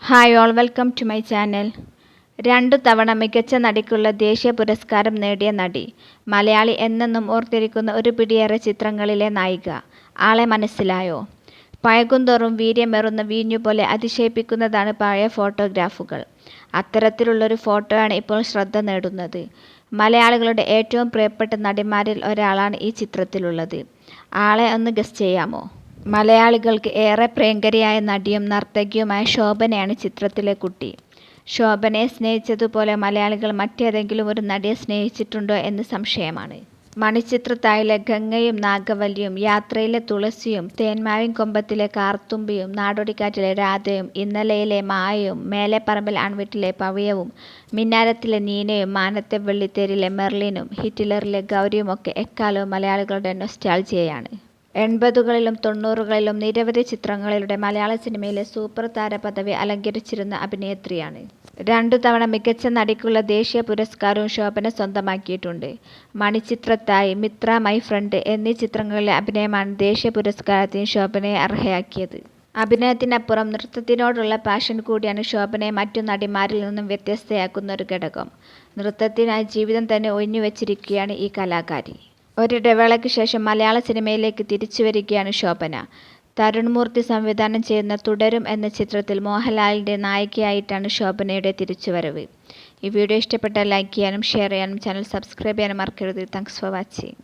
Hi all welcome to my channel. 2 തവണ മികച്ച നടിക്കുള്ള ദേശീയ പുരസ്കാരം നേടിയ നടി, മലയാളി എന്നെന്നും ഓർത്തിരിക്കുന്ന ഒരു പിടിയേറെ ചിത്രങ്ങളിലെ നായിക. ആളെ മനസ്സിലായോ? പഴകുന്തോറും വീര്യമേറുന്ന വീഞ്ഞുപോലെ അതിശയിപ്പിക്കുന്നതാണ് പഴയ ഫോട്ടോഗ്രാഫുകൾ. അത്തരത്തിലുള്ളൊരു ഫോട്ടോയാണ് ഇപ്പോൾ ശ്രദ്ധ നേടുന്നത്. മലയാളികളുടെ ഏറ്റവും പ്രിയപ്പെട്ട നടിമാരിൽ ഒരാളാണ് ഈ ചിത്രത്തിലുള്ളത്. ആളെ ഒന്ന് ഗസ് ചെയ്യാമോ? മലയാളികൾക്ക് ഏറെ പ്രിയങ്കരിയായ നടിയും നർത്തകിയുമായ ശോഭനയാണ് ചിത്രത്തിലെ കുട്ടി. ശോഭനയെ സ്നേഹിച്ചതുപോലെ മലയാളികൾ മറ്റേതെങ്കിലും ഒരു നടിയെ സ്നേഹിച്ചിട്ടുണ്ടോ എന്ന് സംശയമാണ്. മണിച്ചിത്രത്താഴിലെ ഗംഗയും നാഗവല്ലിയും, യാത്രയിലെ തുളസിയും, തേന്മാവിൻ കൊമ്പത്തിലെ കാർത്തുമ്പിയും, നാടോടിക്കാറ്റിലെ രാധയും, ഇന്നലെയിലെ മായയും, മേലെപ്പറമ്പിൽ ആൺവീട്ടിലെ പവിഴവും, മിന്നാരത്തിലെ നീനയും, മാനത്തെ വെള്ളിത്തേരിലെ മെർലിനും, ഹിറ്റ്ലറിലെ ഗൗരിയുമൊക്കെ എക്കാലവും മലയാളികളുടെ നൊസ്റ്റാൾജിയയാണ്. 80കളിലും 90കളിലും നിരവധി ചിത്രങ്ങളിലൂടെ മലയാള സിനിമയിലെ സൂപ്പർ താര പദവി അലങ്കരിച്ചിരുന്ന അഭിനേത്രിയാണ്. 2 തവണ മികച്ച നടിക്കുള്ള ദേശീയ പുരസ്കാരവും ശോഭന സ്വന്തമാക്കിയിട്ടുണ്ട്. മണിച്ചിത്രത്താഴ്, മിത്ര, മൈ ഫ്രണ്ട് എന്നീ ചിത്രങ്ങളിലെ അഭിനയമാണ് ദേശീയ പുരസ്കാരത്തിന് ശോഭനയെ അർഹയാക്കിയത്. അഭിനയത്തിനപ്പുറം നൃത്തത്തിനോടുള്ള പാഷൻ കൂടിയാണ് ശോഭനയെ മറ്റു നടിമാരിൽ നിന്നും വ്യത്യസ്തയാക്കുന്ന ഒരു ഘടകം. നൃത്തത്തിനായി ജീവിതം തന്നെ ഒഴിഞ്ഞുവെച്ചിരിക്കുകയാണ് ഈ കലാകാരി. ഒരിടവേളയ്ക്ക് ശേഷം മലയാള സിനിമയിലേക്ക് തിരിച്ചുവരികയാണ് ശോഭന. തരുൺ മൂർത്തി സംവിധാനം ചെയ്യുന്ന തുടരും എന്ന ചിത്രത്തിൽ മോഹൻലാലിൻ്റെ നായികയായിട്ടാണ് ശോഭനയുടെ തിരിച്ചുവരവ്. ഈ വീഡിയോ ഇഷ്ടപ്പെട്ടാൽ ലൈക്ക് ചെയ്യാനും ഷെയർ ചെയ്യാനും ചാനൽ സബ്സ്ക്രൈബ് ചെയ്യാനും മറക്കരുത്. Thanks for watching.